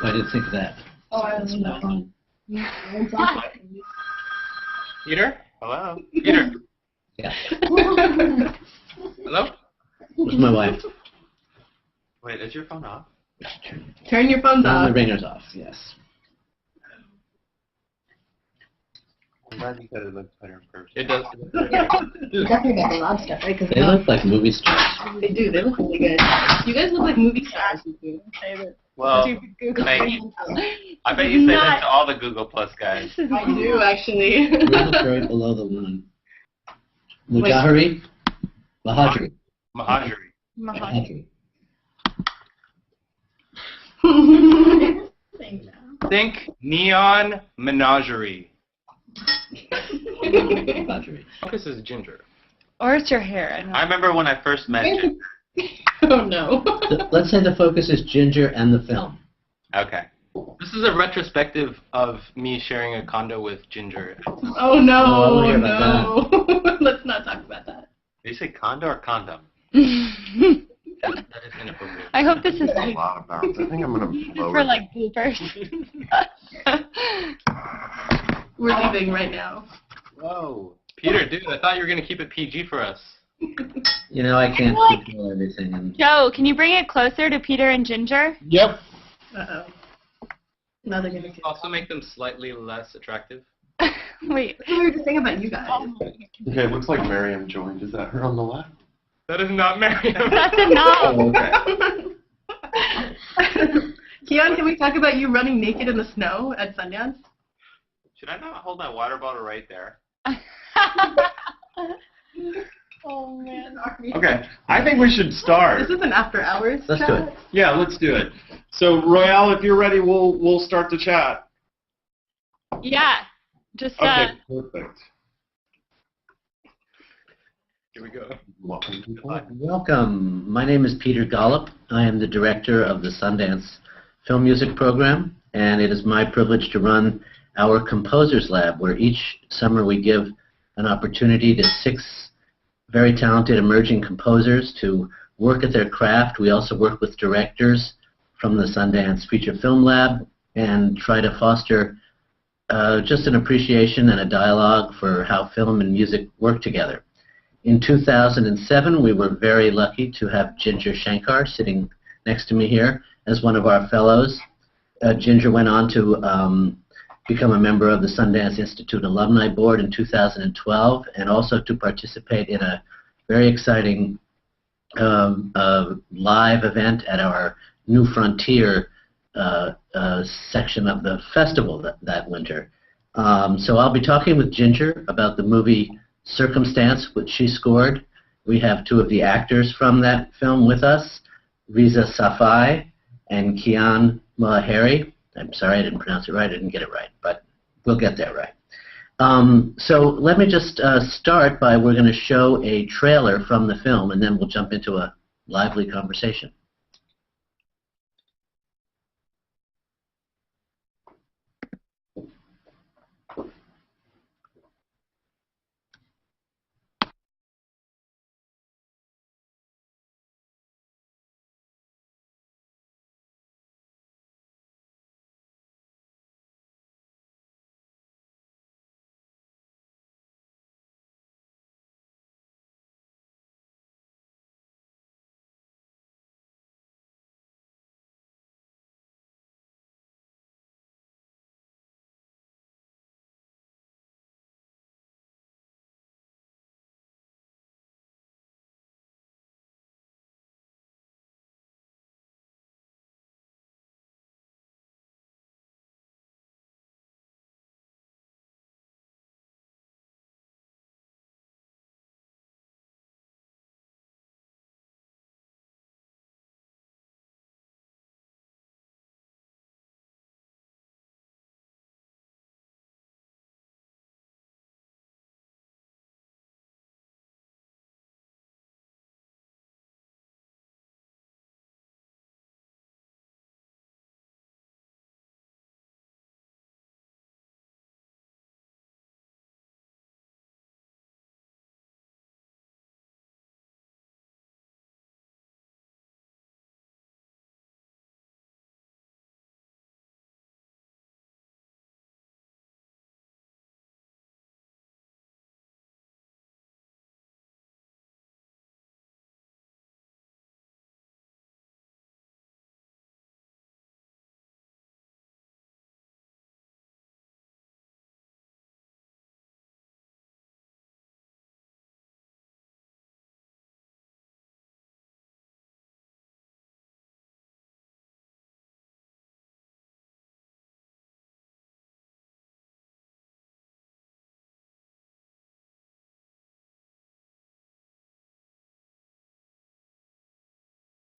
I didn't think of that. Oh, I don't know. Peter? Hello? Peter? Yeah. Hello? Where's my wife? Wait, is your phone off? Turn your phones The off. ringer's off, yes. I'm glad you said it looks better in person. It does. Definitely got the loud stuff, right? They look like movie stars. They do. They look really good. You guys look like movie stars. Well, thank you. I bet you say that to all the Google Plus guys. I do, actually. You look right below the line. Mohajeri? Mohajeri. Mohajeri. Mohajeri. Think neon menagerie. Mohajeri. Focus is Ginger. Or it's your hair. I remember when I first met Ginger. Oh no. Let's say the focus is Ginger and the film. Okay. This is a retrospective of me sharing a condo with Ginger. Oh no, Oh, I no. Let's not talk about that. Did you say condo or condom? That is inappropriate. I hope this is A lot of bounds. I think I'm gonna lower for like bloopers. We're leaving right now. Whoa. Peter, dude, I thought you were going to keep it PG for us. You know, I can't control everything. And Joe, can you bring it closer to Peter and Ginger? Yep. Uh-oh. Now they're gonna Also make them slightly less attractive. Wait. That's what we were just saying about you guys. Okay, it looks like Miriam joined. Is that her on the left? That is not Miriam. That's enough. Oh, okay. Keon, can we talk about you running naked in the snow at Sundance? Should I not hold my water bottle right there? Oh man. Okay, I think we should start. This is an after hours Let's chat. do it. Yeah, let's do it. So, Royale, if you're ready, we'll start the chat. Yeah. Just Okay, perfect. Here we go. Welcome to welcome. My name is Peter Golub. I am the director of the Sundance Film Music Program, and it is my privilege to run our Composers Lab, where each summer we give an opportunity to 6 very talented emerging composers to work at their craft. We also work with directors from the Sundance Feature Film Lab and try to foster just an appreciation and a dialogue for how film and music work together. In 2007, we were very lucky to have Gingger Shankar sitting next to me here as one of our fellows. Ginger went on to become a member of the Sundance Institute Alumni Board in 2012 and also to participate in a very exciting live event at our New Frontier section of the festival that winter. So I'll be talking with Ginger about the movie Circumstance, which she scored. We have 2 of the actors from that film with us, Reza Safai and Keon Mohajeri. I'm sorry, I didn't pronounce it right. I didn't get it right, but we'll get there right. So let me just start by we're going to show a trailer from the film, and then we'll jump into a lively conversation.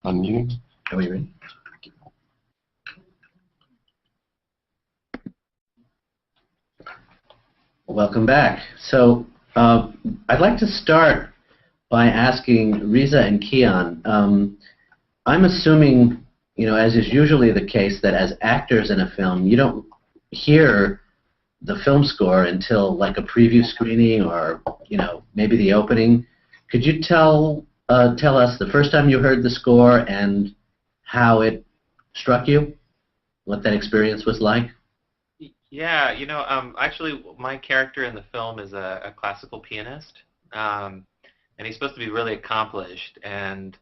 Unmuting. Are we ready? Welcome back. So I'd like to start by asking Reza and Keon. I'm assuming, as is usually the case, that as actors in a film, you don't hear the film score until like a preview screening or maybe the opening. Could you tell us the first time you heard the score and how it struck you? What that experience was like? Yeah, actually, my character in the film is a classical pianist, and he's supposed to be really accomplished. And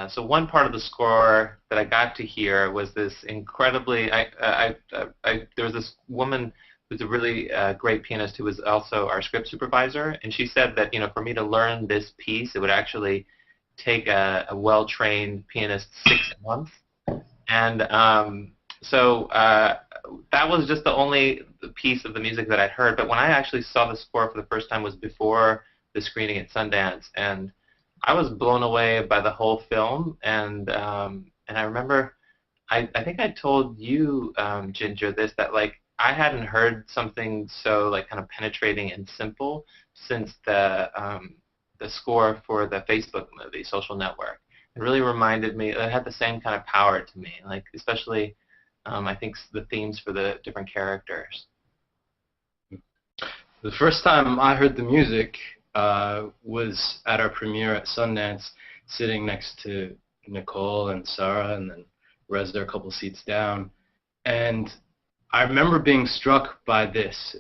so one part of the score that I got to hear was this incredibly. There was this woman who's a really great pianist who was also our script supervisor, and she said that for me to learn this piece, it would actually take a well-trained pianist 6 months, and so that was just the only piece of the music that I'd heard. But when I actually saw the score for the first time was before the screening at Sundance, and I was blown away by the whole film. And I remember, I think I told you, Ginger, this, that like I hadn't heard something so like kind of penetrating and simple since the score for the Facebook movie, Social Network. It really reminded me. It had the same kind of power to me, like especially. I think the themes for the different characters. The first time I heard the music was at our premiere at Sundance, sitting next to Nicole and Sarah, and then Reza a couple seats down. And I remember being struck by this.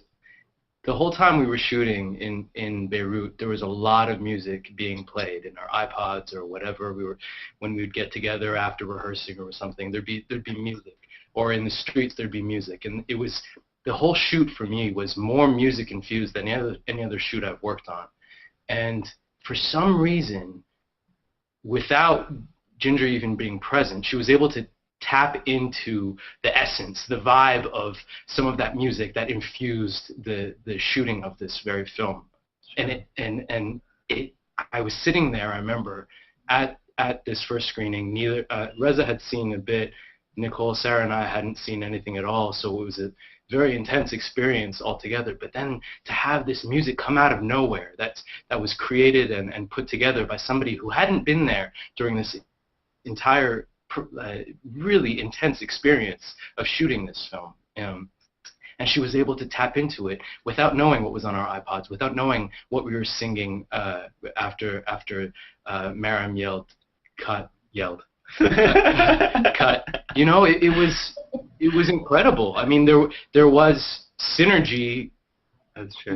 The whole time we were shooting in Beirut, there was a lot of music being played in our iPods or whatever. When we would get together after rehearsing or something, there'd be music. Or in the streets there'd be music, and it was the whole shoot for me was more music infused than any other shoot I've worked on. And for some reason, without Ginger even being present, she was able to tap into the essence, the vibe of some of that music that infused the shooting of this very film. And I was sitting there, I remember, at this first screening. Reza had seen a bit. Nicole, Sarah, and I hadn't seen anything at all, so it was a very intense experience altogether. But then to have this music come out of nowhere, that was created and put together by somebody who hadn't been there during this entire really intense experience of shooting this film. And she was able to tap into it without knowing what was on our iPods, without knowing what we were singing after Maram yelled. Cut. It was incredible. I mean, there was synergy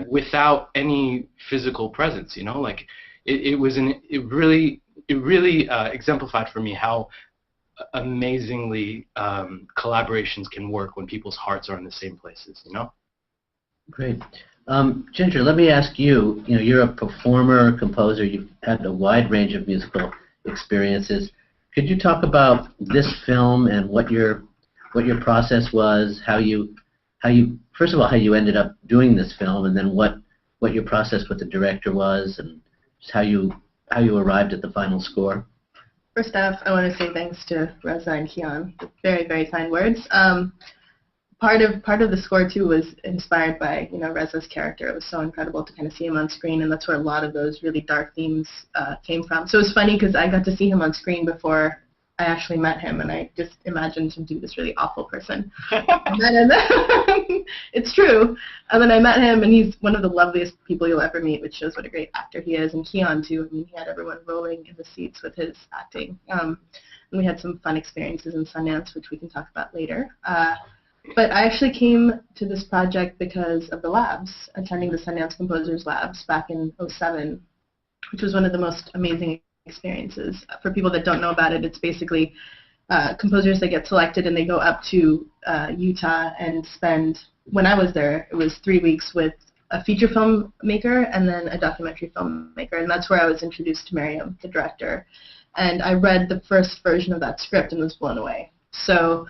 without any physical presence. Like it really exemplified for me how amazingly collaborations can work when people's hearts are in the same places. Great. Ginger, let me ask you. You're a performer, composer. You've had a wide range of musical experiences. Could you talk about this film and what your process was? How you first of all how you ended up doing this film, and then what your process with the director was, and just how you arrived at the final score. First off, I want to say thanks to Reza and Keon. Very, very kind words. Part of the score too was inspired by Reza's character. It was so incredible to kind of see him on screen, and that's where a lot of those really dark themes came from. So it was funny because I got to see him on screen before I actually met him, and I just imagined him to be this really awful person. And then, it's true. And then I met him, and he's one of the loveliest people you'll ever meet, which shows what a great actor he is. And Keon too. I mean, he had everyone rolling in the seats with his acting. And we had some fun experiences in Sundance, which we can talk about later. But I actually came to this project because of the labs, attending the Sundance Composers Labs back in '07, which was one of the most amazing experiences. For people that don't know about it, it's basically composers that get selected and they go up to Utah and spend, when I was there, it was 3 weeks with a feature film maker and then a documentary filmmaker, and that's where I was introduced to Miriam, the director. And I read the first version of that script and was blown away. So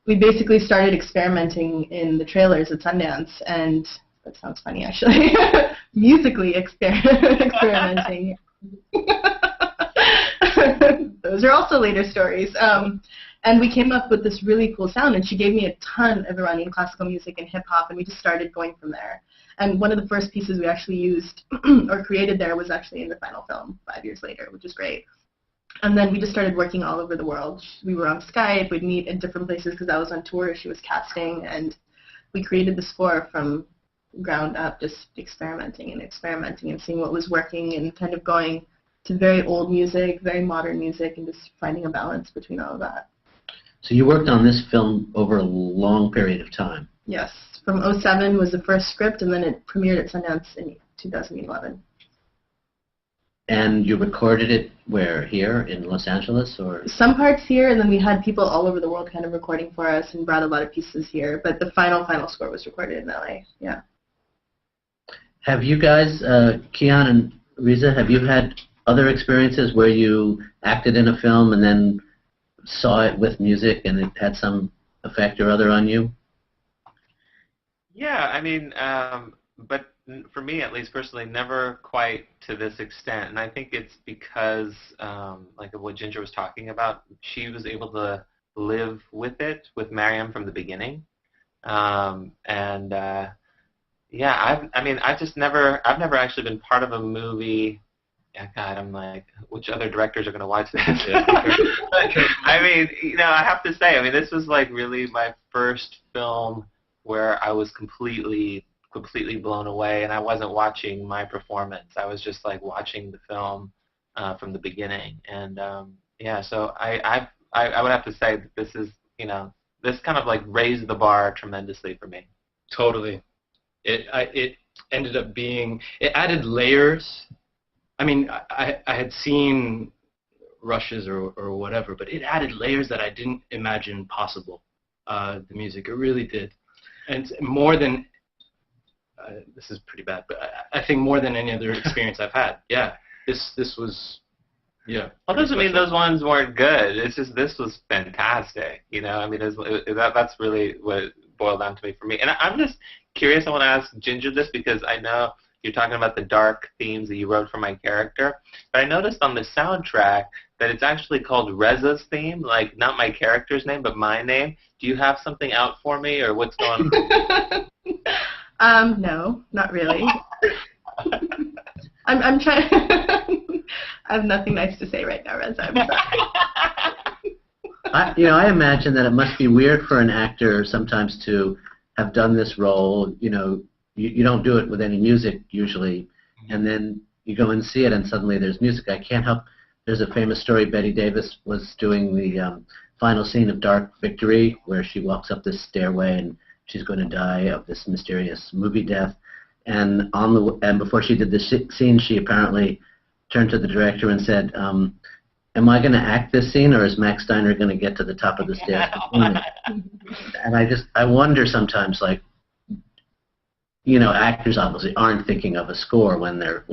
we basically started experimenting in the trailers at Sundance, and that sounds funny actually, musically experimenting. those are also later stories. And we came up with this really cool sound, and she gave me a ton of Iranian classical music and hip-hop, and we just started going from there. And one of the first pieces we actually used or created there was actually in the final film 5 years later, which is great. And then we just started working all over the world. We were on Skype, we'd meet in different places because I was on tour, she was casting, and we created the score from ground up, just experimenting and seeing what was working and kind of going to very old music, very modern music, and just finding a balance between all of that. So you worked on this film over a long period of time. Yes. From '07 was the first script, and then it premiered at Sundance in 2011. And you recorded it where? Here in Los Angeles, or? Some parts here, and then we had people all over the world kind of recording for us and brought a lot of pieces here. But the final score was recorded in LA. Yeah. Have you guys, Keon and Reza, have you had other experiences where you acted in a film and then saw it with music and it had some effect or other on you? Yeah, I mean, but for me, at least personally, never quite to this extent. And I think it's because, like of what Ginger was talking about, she was able to live with it, with Mariam from the beginning. Yeah, I've never actually been part of a movie. Yeah, God, I'm like, which other directors are going to watch this? I mean, you know, I have to say, I mean, this was like really my first film where I was completely blown away, and I wasn't watching my performance. I was just like watching the film from the beginning, and yeah. So I would have to say that this is, you know, this kind of like raised the bar tremendously for me. Totally. It ended up being, it added layers. I mean, I had seen rushes or whatever, but it added layers that I didn't imagine possible. The music, it really did. And more than, this is pretty bad, but I think more than any other experience I've had. Yeah, this was, yeah. Well, doesn't mean those ones weren't good. It's just this was fantastic. You know, I mean, that's really what it boiled down to me for me. And I'm just curious. I want to ask Ginger this because I know you're talking about the dark themes that you wrote for my character, but I noticed on the soundtrack that it's actually called Reza's theme, like not my character's name, but my name. Do you have something out for me, or what's going on? No, not really. I'm trying. I have nothing nice to say right now, Reza. I'm sorry. I imagine that it must be weird for an actor sometimes to have done this role. You know, you don't do it with any music usually, and then you go and see it, and suddenly there's music. I can't help. There's a famous story. Betty Davis was doing the final scene of Dark Victory, where she walks up this stairway and she's going to die of this mysterious movie death. And before she did this scene, she apparently turned to the director and said, "Am I going to act this scene, or is Max Steiner going to get to the top of the stairs?" And I wonder sometimes, like, you know, actors obviously aren't thinking of a score when they're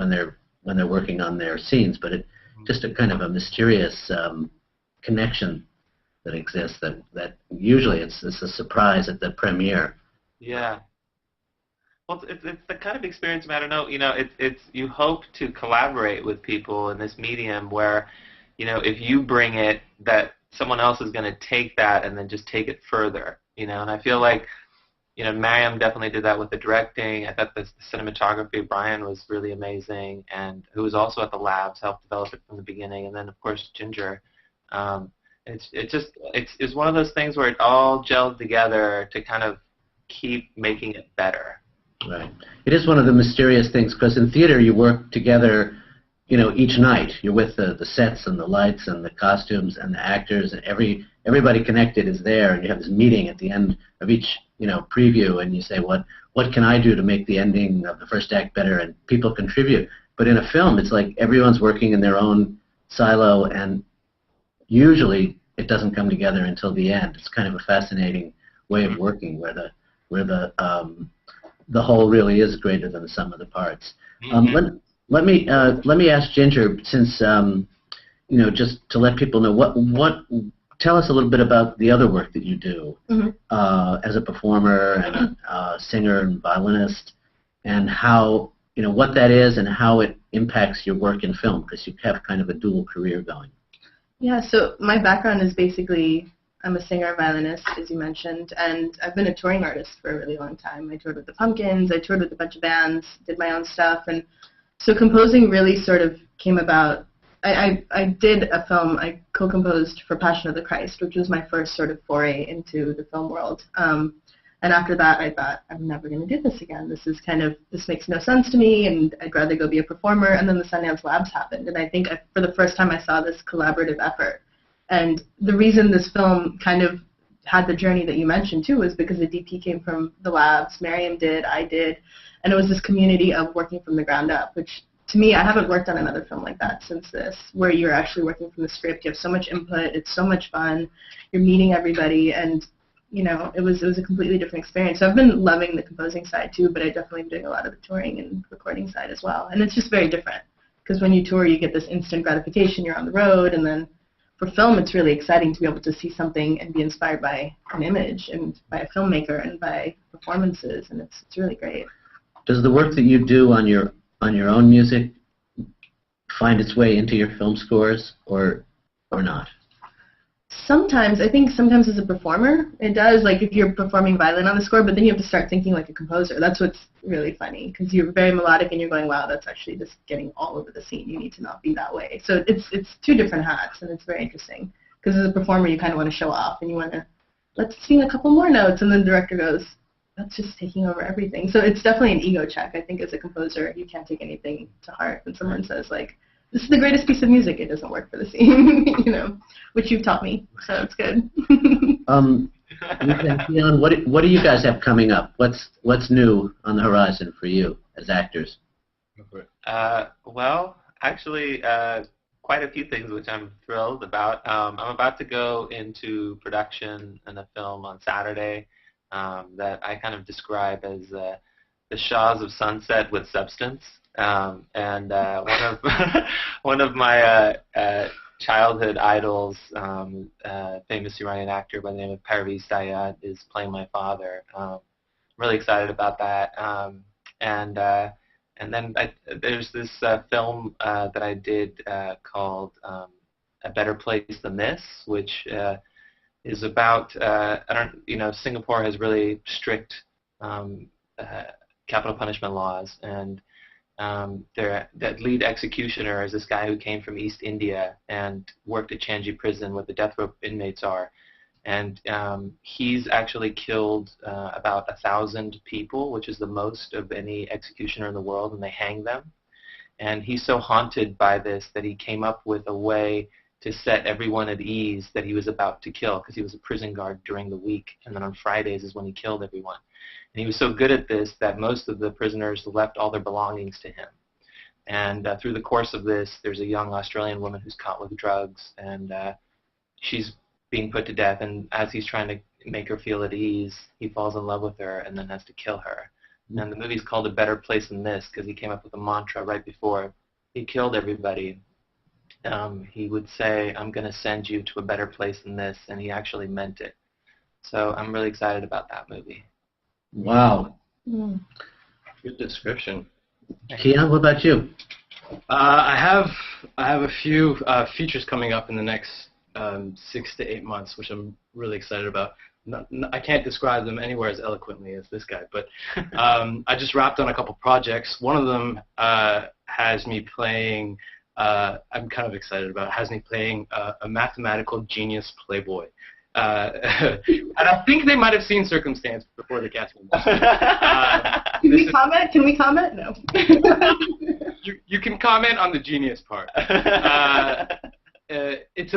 working on their scenes, but it just a kind of a mysterious connection that exists that usually it's a surprise at the premiere. Yeah. Well, it's the kind of experience, I don't know, you know, it's you hope to collaborate with people in this medium where, you know, if you bring it, that someone else is going to take that and then just take it further, you know, and I feel like, you know, Mariam definitely did that with the directing. I thought the cinematography, Brian was really amazing, and who was also at the labs, helped develop it from the beginning, and then of course Ginger. It's one of those things where it all gelled together to kind of keep making it better. Right. It is one of the mysterious things because in theater you work together, you know, each night. You're with the sets and the lights and the costumes and the actors, and everybody connected is there, and you have this meeting at the end of each, you know, preview, and you say, what can I do to make the ending of the first act better, and people contribute. But in a film, it's like everyone's working in their own silo, and usually it doesn't come together until the end. It's kind of a fascinating way of working where the whole really is greater than the sum of the parts. Let me ask Ginger, since you know, just to let people know tell us a little bit about the other work that you do as a performer and a singer and violinist, and how, you know, what that is and how it impacts your work in film, because you have kind of a dual career going. Yeah, so my background is basically, I'm a singer, violinist, as you mentioned, and I've been a touring artist for a really long time. I toured with the Pumpkins, I toured with a bunch of bands, did my own stuff, and so composing really sort of came about. I did a film, I co-composed for Passion of the Christ, which was my first sort of foray into the film world. And after that, I thought, I'm never going to do this again. This makes no sense to me, and I'd rather go be a performer. And then the Sundance Labs happened, and I think for the first time I saw this collaborative effort. And the reason this film kind of had the journey that you mentioned, too, was because the DP came from the labs, Miriam did, I did, and it was this community of working from the ground up, which, to me, I haven't worked on another film like that since this, where you're actually working from the script. You have so much input. It's so much fun. You're meeting everybody, and it was a completely different experience. So I've been loving the composing side too, but I definitely am doing a lot of the touring and recording side as well. And it's just very different because when you tour, you get this instant gratification. You're on the road, and then for film, it's really exciting to be able to see something and be inspired by an image and by a filmmaker and by performances, and it's really great. Does the work that you do on your own music find its way into your film scores or not? Sometimes, I think sometimes as a performer, it does, like if you're performing violin on the score, but then you have to start thinking like a composer. That's what's really funny, because you're very melodic and you're going, wow, that's actually just getting all over the scene. You need to not be that way. So it's two different hats, and it's very interesting, because as a performer, you kind of want to show off, and you want to, let's sing a couple more notes, and then the director goes, that's just taking over everything. So it's definitely an ego check. I think as a composer, you can't take anything to heart when someone says, like, this is the greatest piece of music. It doesn't work for the scene, which you've taught me, so it's good. Keon, what do you guys have coming up? What's new on the horizon for you as actors? Well, actually, quite a few things which I'm thrilled about. I'm about to go into production in a film on Saturday that I kind of describe as the Shahs of Sunset with substance. And one of my childhood idols, famous Iranian actor by the name of Parviz Dayat, is playing my father. I'm really excited about that. And then there's this film that I did called A Better Place Than This, which is about Singapore has really strict capital punishment laws, and that lead executioner is this guy who came from East India and worked at Changi prison where the death row inmates are. And he's actually killed about 1,000 people, which is the most of any executioner in the world, and they hang them. And he's so haunted by this that he came up with a way to set everyone at ease that he was about to kill, because he was a prison guard during the week, and then on Fridays is when he killed everyone. And he was so good at this that most of the prisoners left all their belongings to him. And through the course of this, there's a young Australian woman who's caught with drugs, and she's being put to death. And as he's trying to make her feel at ease, he falls in love with her and then has to kill her. And the movie's called A Better Place Than This because he came up with a mantra right before he killed everybody. He would say, I'm going to send you to a better place than this, and he actually meant it. So I'm really excited about that movie. Wow. Good description. Keon, what about you? I have a few features coming up in the next 6 to 8 months, which I'm really excited about. I can't describe them anywhere as eloquently as this guy, but I just wrapped on a couple projects. One of them has me playing, I'm kind of excited about it, has me playing a mathematical genius playboy. And I think they might have seen Circumstance before they cast me. Can we comment? Can we comment? No. You can comment on the genius part. It's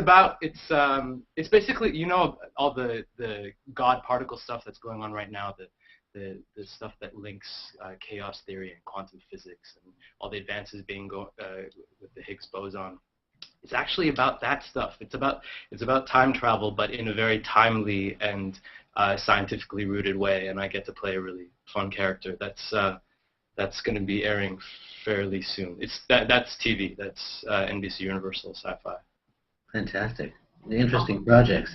basically, all the God particle stuff that's going on right now, the stuff that links chaos theory and quantum physics and all the advances being with the Higgs boson. It's actually about that stuff. It's about time travel, but in a very timely and scientifically rooted way. And I get to play a really fun character. That's going to be airing fairly soon. That's TV. That's NBC Universal Sci-Fi. Fantastic. Interesting projects.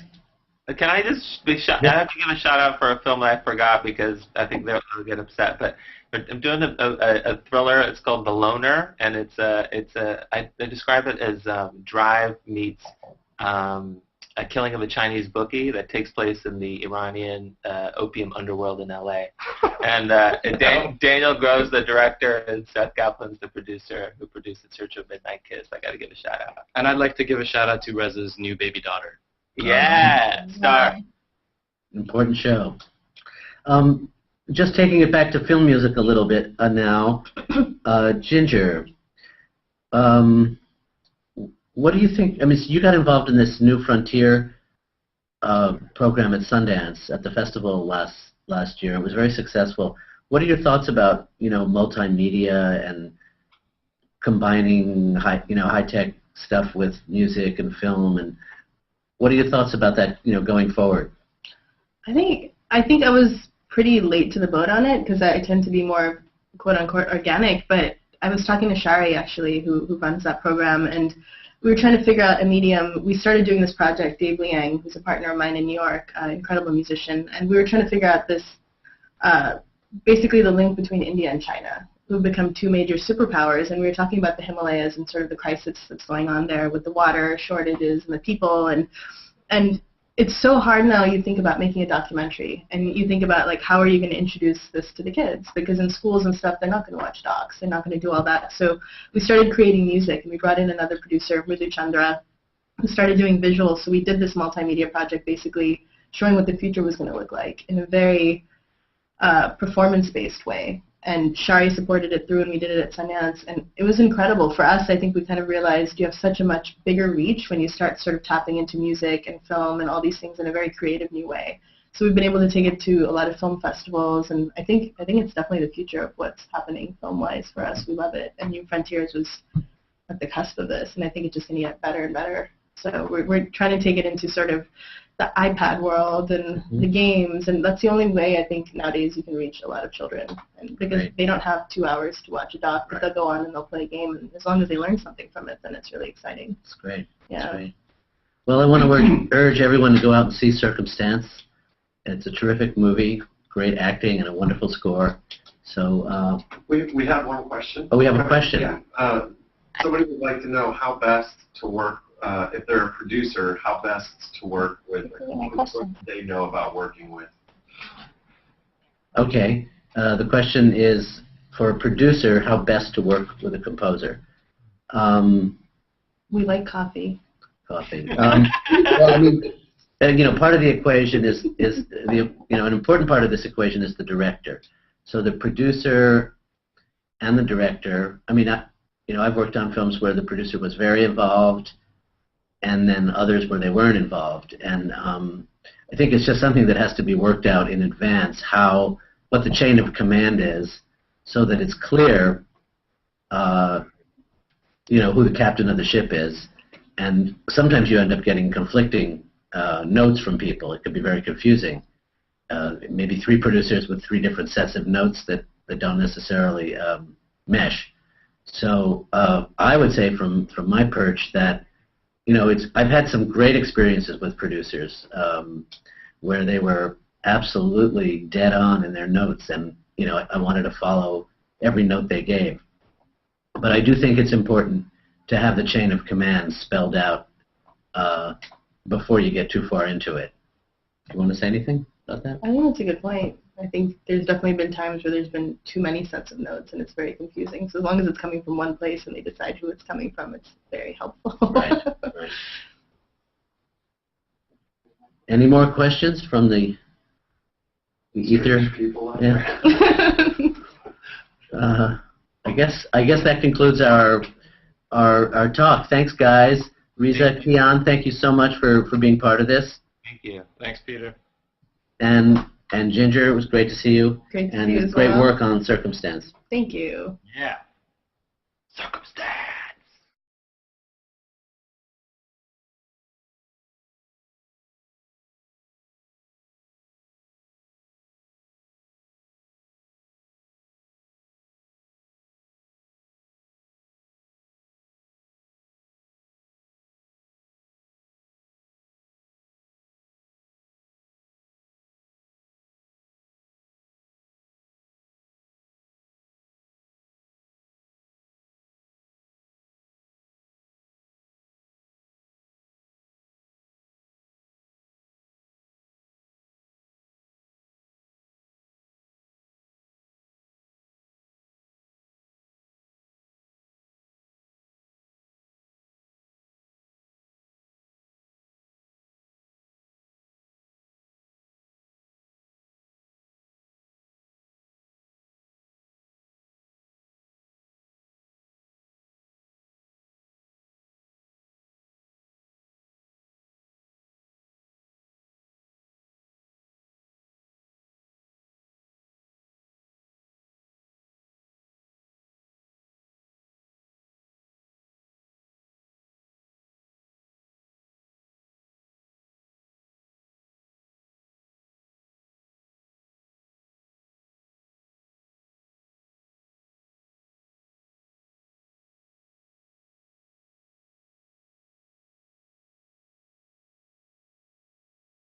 Can I just I have to give a shout out for a film that I forgot because I think they'll get upset. But I'm doing a thriller. It's called The Loner, and I describe it as Drive meets a killing of a Chinese bookie that takes place in the Iranian opium underworld in L.A. And Daniel Grove's the director, and Seth Kaplan's the producer who produced In Search of Midnight Kiss. I got to give a shout out. And I'd like to give a shout out to Reza's new baby daughter. Yeah, star. Important show. Just taking it back to film music a little bit now, Ginger, what do you think? I mean, so you got involved in this New Frontier program at Sundance at the festival last year. It was very successful. What are your thoughts about multimedia and combining high-tech stuff with music and film, and what are your thoughts about that going forward? I think I was pretty late to the boat on it because I tend to be more quote-unquote organic, but I was talking to Shari, actually, who runs that program, and we were trying to figure out a medium. We started doing this project, Dave Liang, who's a partner of mine in New York, incredible musician, and we were trying to figure out this, basically the link between India and China, who've become two major superpowers, and we were talking about the Himalayas and sort of the crisis that's going on there with the water shortages and the people, and it's so hard now. You think about making a documentary, and you think about how are you going to introduce this to the kids? Because in schools and stuff, they're not going to watch docs. They're not going to do all that. So we started creating music, and we brought in another producer, Mridhu Chandra, who started doing visuals. So we did this multimedia project, basically showing what the future was going to look like in a very performance-based way. And Shari supported it through, and we did it at Sundance, and it was incredible. For us, I think we kind of realized you have such a much bigger reach when you start sort of tapping into music and film and all these things in a very creative new way. So we've been able to take it to a lot of film festivals, and I think it's definitely the future of what's happening film-wise for us. We love it, and New Frontiers was at the cusp of this, and I think it's just going to get better and better. So we're trying to take it into sort of the iPad world and the games, and that's the only way I think nowadays you can reach a lot of children, and because they don't have 2 hours to watch a doc, but they'll go on and they'll play a game, and as long as they learn something from it, then it's really exciting. That's great. Yeah. That's great. Well, I want to urge everyone to go out and see Circumstance. It's a terrific movie, great acting, and a wonderful score. So we have one question. Oh, we have a question. Yeah. Somebody would like to know how best to work. If they're a producer, how best to work with what they know about working with. Okay. The question is, for a producer, how best to work with a composer? We like coffee. Coffee. Well, I mean, part of the equation is an important part of this equation is the director. So the producer and the director. I mean, I've worked on films where the producer was very involved, and then others where they weren't involved. And I think it's just something that has to be worked out in advance, what the chain of command is, so that it's clear, who the captain of the ship is. And sometimes you end up getting conflicting notes from people. It could be very confusing. Maybe 3 producers with 3 different sets of notes that don't necessarily mesh. So I would say from my perch that I've had some great experiences with producers where they were absolutely dead on in their notes, and I wanted to follow every note they gave. But I do think it's important to have the chain of command spelled out before you get too far into it. Do you want to say anything about that? I think that's a good point. I think there's definitely been times where there's been too many sets of notes, and it's very confusing. So as long as it's coming from one place and they decide who it's coming from, it's very helpful. Right. Any more questions from the ether? Yeah. I guess that concludes our talk. Thanks, guys. Reza, Keon, thank you so much for being part of this. Thank you. Thanks, Peter. And Ginger, it was great to see you. Great to see you as great well. work on Circumstance. Thank you. Yeah. Circumstance.